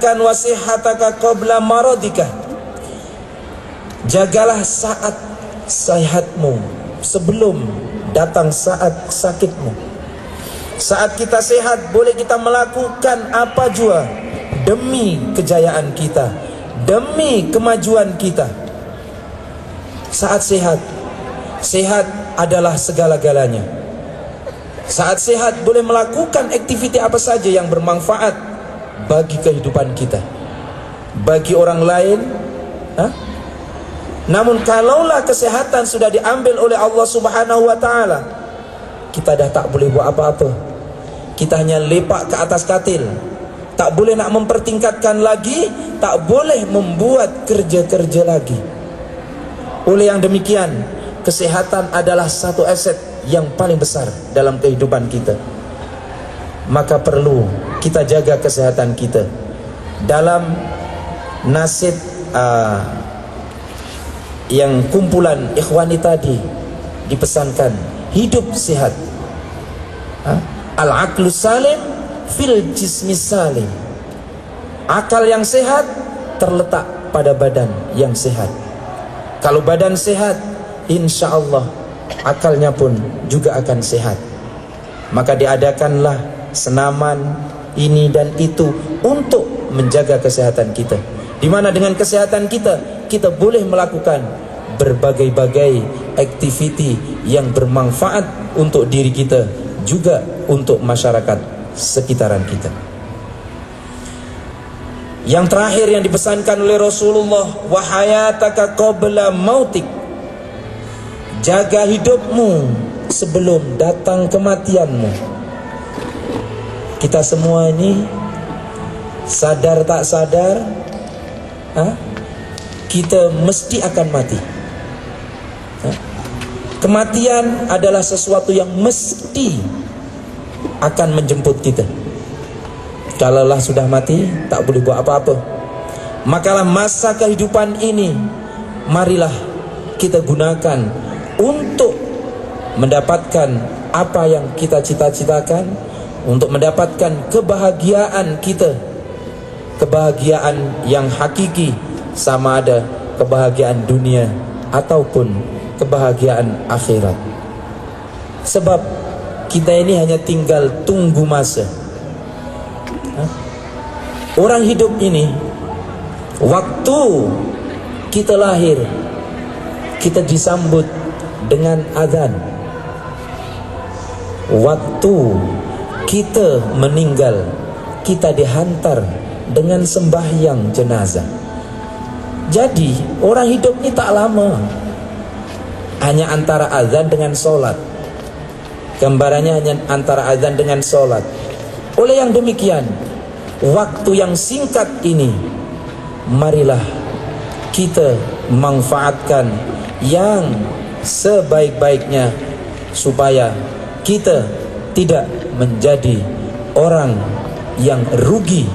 kan wasihataka qabla maradika. Jagalah saat sehatmu sebelum datang saat sakitmu. Saat kita sehat boleh kita melakukan apa jua demi kejayaan kita, demi kemajuan kita. Saat sehat, sehat adalah segala-galanya. Saat sehat boleh melakukan aktiviti apa saja yang bermanfaat bagi kehidupan kita, bagi orang lain. Namun kalaulah kesehatan sudah diambil oleh Allah Subhanahu wa ta'ala, kita dah tak boleh buat apa-apa. Kita hanya lepak ke atas katil, tak boleh nak mempertingkatkan lagi, tak boleh membuat kerja-kerja lagi. Oleh yang demikian, kesehatan adalah satu aset yang paling besar dalam kehidupan kita. Maka perlu kita jaga kesehatan kita. Dalam nasib yang kumpulan ikhwani tadi dipesankan hidup sehat. Al-aqlu salim fil jismi salim. Akal yang sehat terletak pada badan yang sehat. Kalau badan sehat, insya Allah akalnya pun juga akan sehat. Maka diadakanlah senaman ini dan itu untuk menjaga kesehatan kita, di mana dengan kesehatan kita, kita boleh melakukan berbagai-bagai aktiviti yang bermanfaat untuk diri kita, juga untuk masyarakat sekitaran kita. Yang terakhir yang dipesankan oleh Rasulullah, wa hayataka qabla mautik. Jaga hidupmu sebelum datang kematianmu. Kita semua ini sadar tak sadar, kita mesti akan mati. Kematian adalah sesuatu yang mesti akan menjemput kita. Kalaulah sudah mati, tak boleh buat apa-apa. Makalah masa kehidupan ini, marilah kita gunakan untuk mendapatkan apa yang kita cita-citakan, untuk mendapatkan kebahagiaan kita, kebahagiaan yang hakiki, sama ada kebahagiaan dunia ataupun kebahagiaan akhirat. Sebab kita ini hanya tinggal tunggu masa. Orang hidup ini, waktu kita lahir, kita disambut dengan azan. Waktu kita meninggal, kita dihantar dengan sembahyang jenazah. Jadi orang hidup ini tak lama, hanya antara azan dengan solat. Gambarannya hanya antara azan dengan solat. Oleh yang demikian, waktu yang singkat ini, marilah kita manfaatkan yang sebaik-baiknya, supaya kita tidak menjadi orang yang rugi.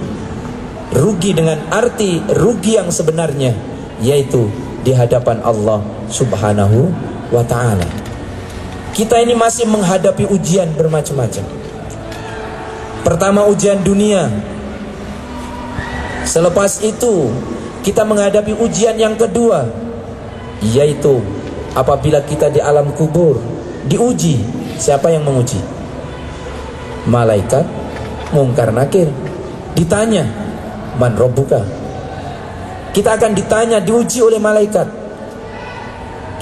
Rugi dengan arti rugi yang sebenarnya, yaitu di hadapan Allah Subhanahu wa ta'ala. Kita ini masih menghadapi ujian bermacam-macam. Pertama, ujian dunia. Selepas itu kita menghadapi ujian yang kedua, yaitu apabila kita di alam kubur diuji. Siapa yang menguji? Malaikat, mungkar nakir. Ditanya, man rabbuka. Kita akan ditanya, diuji oleh malaikat.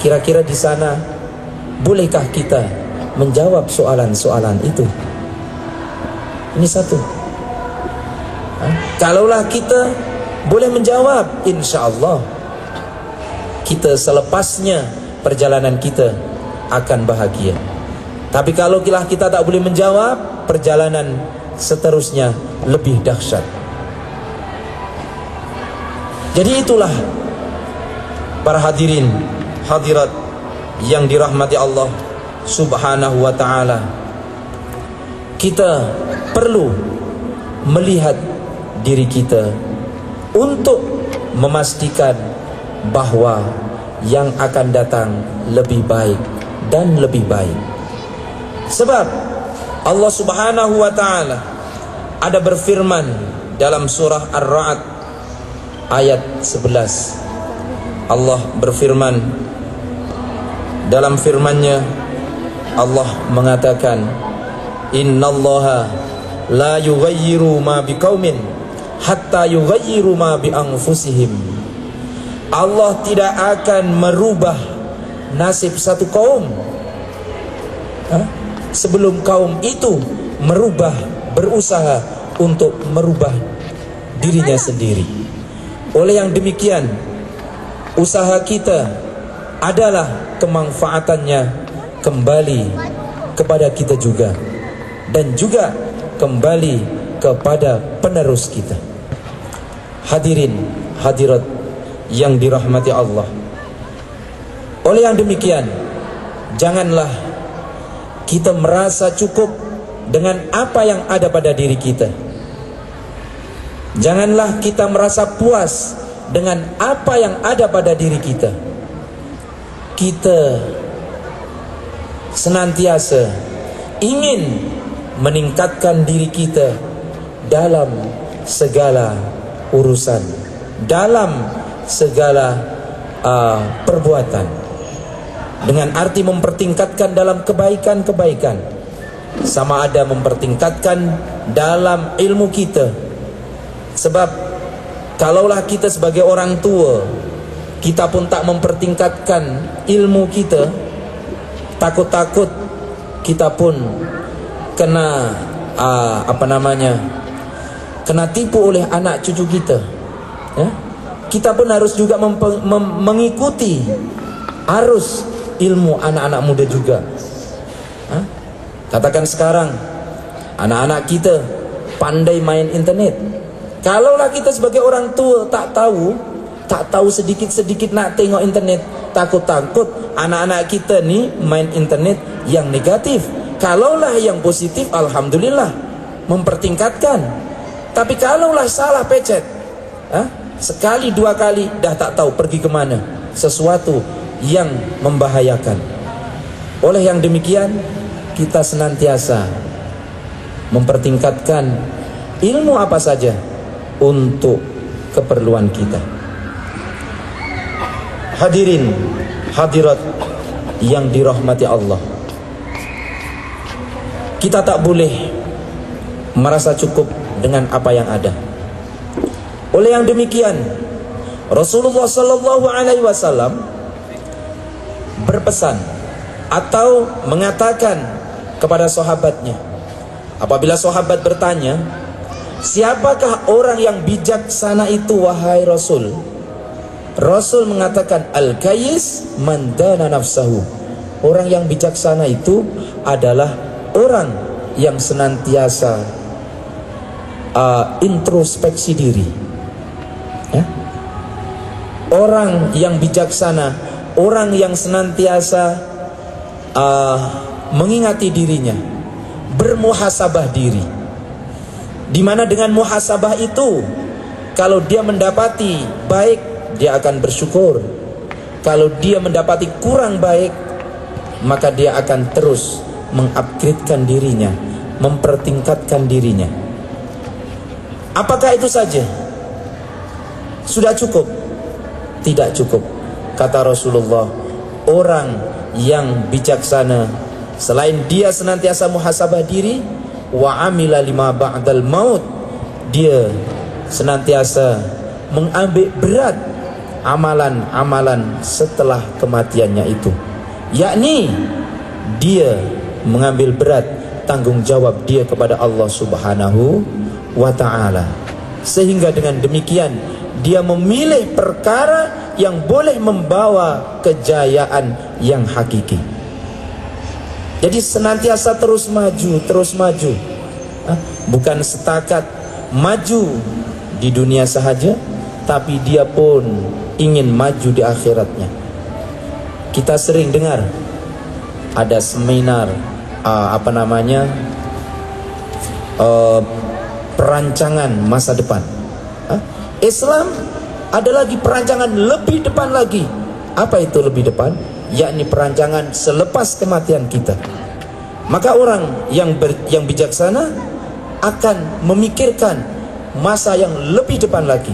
Kira-kira di sana bolehkah kita menjawab soalan-soalan itu? Ini satu. Kalaulah kita boleh menjawab, insya Allah kita selepasnya perjalanan kita akan bahagia. Tapi kalau kita tak boleh menjawab, perjalanan seterusnya lebih dahsyat. Jadi itulah para hadirin hadirat yang dirahmati Allah Subhanahu wa ta'ala, kita perlu melihat diri kita untuk memastikan bahwa yang akan datang lebih baik dan lebih baik. Sebab Allah Subhanahu wa ta'ala ada berfirman dalam surah Ar-Ra'd ayat 11. Allah berfirman, dalam firman-Nya Allah mengatakan, innallaha la yughayyiru ma biqaumin hatta yughayyiru ma bi anfusihim. Allah tidak akan merubah nasib satu kaum sebelum kaum itu berusaha untuk merubah dirinya sendiri. Oleh yang demikian, usaha kita adalah kemanfaatannya kembali kepada kita juga, dan juga kembali kepada penerus kita. Hadirin hadirat yang dirahmati Allah, oleh yang demikian, janganlah kita merasa cukup dengan apa yang ada pada diri kita. Janganlah kita merasa puas dengan apa yang ada pada diri kita. Kita senantiasa ingin meningkatkan diri kita dalam segala urusan, dalam segala perbuatan, dengan arti mempertingkatkan dalam kebaikan-kebaikan, sama ada mempertingkatkan dalam ilmu kita. Sebab kalaulah kita sebagai orang tua, kita pun tak mempertingkatkan ilmu kita, takut-takut kita pun kena kena tipu oleh anak cucu kita, ya? Kita pun harus juga mengikuti arus ilmu anak-anak muda juga. Katakan sekarang anak-anak kita pandai main internet. Kalaulah kita sebagai orang tua tak tahu sedikit-sedikit nak tengok internet, takut-takut anak-anak kita ni main internet yang negatif. Kalaulah yang positif, alhamdulillah, mempertingkatkan. Tapi kalaulah salah pecet, sekali dua kali dah tak tahu pergi kemana, sesuatu yang membahayakan. Oleh yang demikian, kita senantiasa mempertingkatkan ilmu apa saja untuk keperluan kita. Hadirin hadirat yang dirahmati Allah, kita tak boleh merasa cukup dengan apa yang ada. Oleh yang demikian, Rasulullah sallallahu alaihi wasallam berpesan atau mengatakan kepada sahabatnya, apabila sahabat bertanya, siapakah orang yang bijaksana itu wahai Rasul? Rasul mengatakan, al-kayyis man dana nafsahu. Orang yang bijaksana itu adalah orang yang senantiasa introspeksi diri, ya? Orang yang bijaksana, orang yang senantiasa mengingati dirinya, bermuhasabah diri. Dimana dengan muhasabah itu, kalau dia mendapati baik, dia akan bersyukur. Kalau dia mendapati kurang baik, maka dia akan terus mengupgradekan dirinya, mempertingkatkan dirinya. Apakah itu saja? Sudah cukup? Tidak cukup. Kata Rasulullah, orang yang bijaksana, selain dia senantiasa muhasabah diri, wa amila lima ba'dal maut, dia senantiasa mengambil berat amalan-amalan setelah kematiannya itu, yakni dia mengambil berat tanggung jawab dia kepada Allah Subhanahu wa ta'ala, sehingga dengan demikian dia memilih perkara yang boleh membawa kejayaan yang hakiki. Jadi senantiasa terus maju, bukan setakat maju di dunia sahaja, tapi dia pun ingin maju di akhiratnya. Kita sering dengar ada seminar perancangan masa depan. Islam ada lagi perancangan lebih depan lagi. Apa itu lebih depan? Yakni perancangan selepas kematian kita. Maka orang yang bijaksana akan memikirkan masa yang lebih depan lagi.